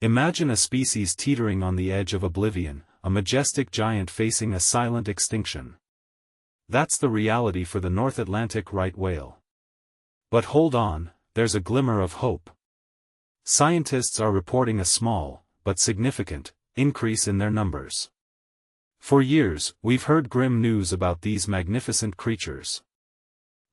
Imagine a species teetering on the edge of oblivion, a majestic giant facing a silent extinction. That's the reality for the North Atlantic right whale. But hold on, there's a glimmer of hope. Scientists are reporting a small, but significant, increase in their numbers. For years, we've heard grim news about these magnificent creatures.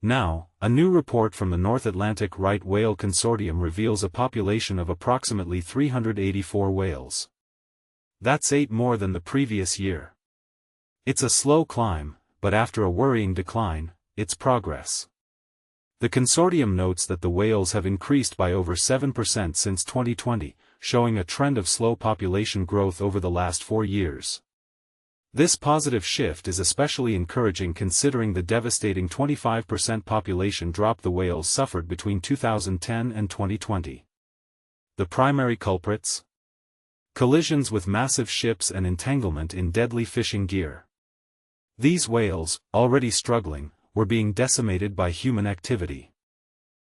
Now, a new report from the North Atlantic Right Whale Consortium reveals a population of approximately 384 whales. That's 8 more than the previous year. It's a slow climb, but after a worrying decline, it's progress. The consortium notes that the whales have increased by over 7% since 2020, showing a trend of slow population growth over the last 4 years. This positive shift is especially encouraging considering the devastating 25% population drop the whales suffered between 2010 and 2020. The primary culprits? Collisions with massive ships and entanglement in deadly fishing gear. These whales, already struggling, were being decimated by human activity.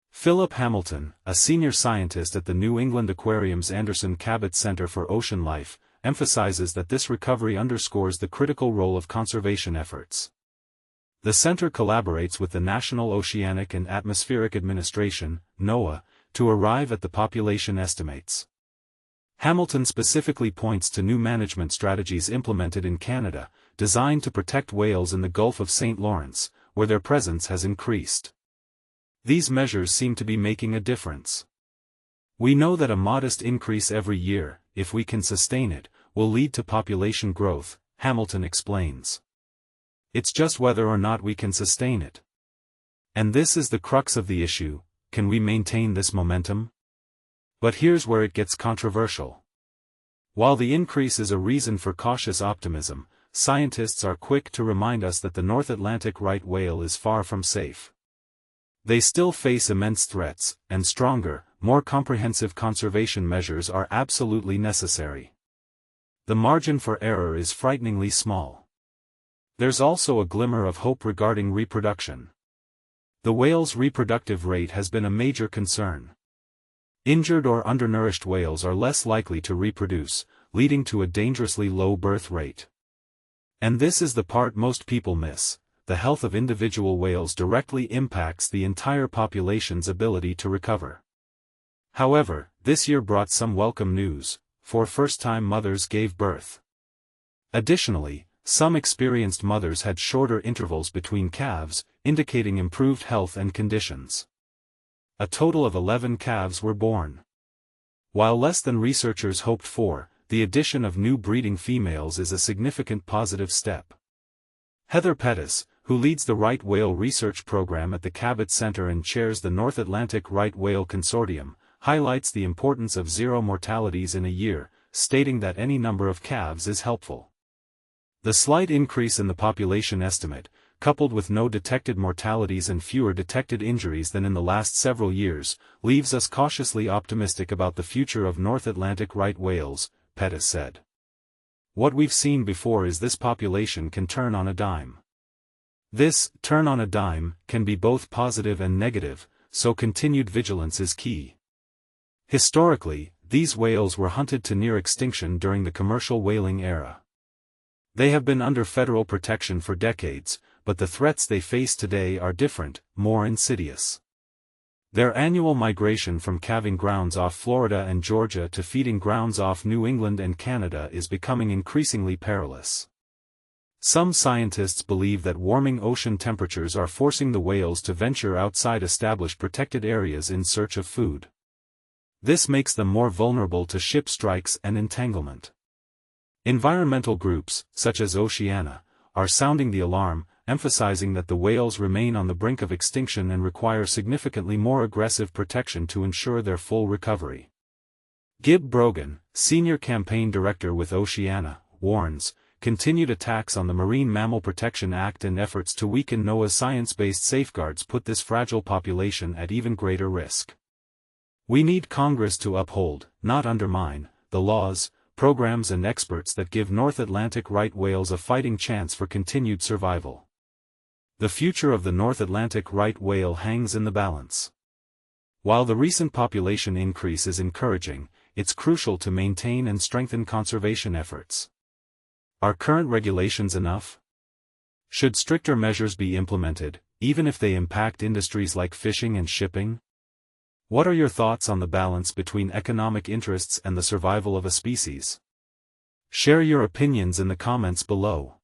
Philip Hamilton, a senior scientist at the New England Aquarium's Anderson Cabot Center for Ocean Life, emphasizes that this recovery underscores the critical role of conservation efforts. The center collaborates with the National Oceanic and Atmospheric Administration, NOAA, to arrive at the population estimates. Hamilton specifically points to new management strategies implemented in Canada, designed to protect whales in the Gulf of St. Lawrence, where their presence has increased. These measures seem to be making a difference. We know that a modest increase every year, if we can sustain it, will lead to population growth, Hamilton explains. It's just whether or not we can sustain it. And this is the crux of the issue: can we maintain this momentum? But here's where it gets controversial. While the increase is a reason for cautious optimism, scientists are quick to remind us that the North Atlantic right whale is far from safe. They still face immense threats, and stronger, more comprehensive conservation measures are absolutely necessary. The margin for error is frighteningly small. There's also a glimmer of hope regarding reproduction. The whale's reproductive rate has been a major concern. Injured or undernourished whales are less likely to reproduce, leading to a dangerously low birth rate. And this is the part most people miss: the health of individual whales directly impacts the entire population's ability to recover. However, this year brought some welcome news: 4 first-time mothers gave birth. Additionally, some experienced mothers had shorter intervals between calves, indicating improved health and conditions. A total of 11 calves were born. While less than researchers hoped for, the addition of new breeding females is a significant positive step. Heather Pettis, who leads the right whale research program at the Cabot Center and chairs the North Atlantic Right Whale Consortium, highlights the importance of 0 mortalities in a year, stating that any number of calves is helpful. The slight increase in the population estimate, coupled with no detected mortalities and fewer detected injuries than in the last several years, leaves us cautiously optimistic about the future of North Atlantic right whales, Pettis said. What we've seen before is this population can turn on a dime. This turn on a dime can be both positive and negative, so continued vigilance is key. Historically, these whales were hunted to near extinction during the commercial whaling era. They have been under federal protection for decades, but the threats they face today are different, more insidious. Their annual migration from calving grounds off Florida and Georgia to feeding grounds off New England and Canada is becoming increasingly perilous. Some scientists believe that warming ocean temperatures are forcing the whales to venture outside established protected areas in search of food. This makes them more vulnerable to ship strikes and entanglement. Environmental groups, such as Oceana, are sounding the alarm, emphasizing that the whales remain on the brink of extinction and require significantly more aggressive protection to ensure their full recovery. Gib Brogan, Senior Campaign Director with Oceana, warns, continued attacks on the Marine Mammal Protection Act and efforts to weaken NOAA's science-based safeguards put this fragile population at even greater risk. We need Congress to uphold, not undermine, the laws, programs and experts that give North Atlantic right whales a fighting chance for continued survival. The future of the North Atlantic right whale hangs in the balance. While the recent population increase is encouraging, it's crucial to maintain and strengthen conservation efforts. Are current regulations enough? Should stricter measures be implemented, even if they impact industries like fishing and shipping? What are your thoughts on the balance between economic interests and the survival of a species? Share your opinions in the comments below.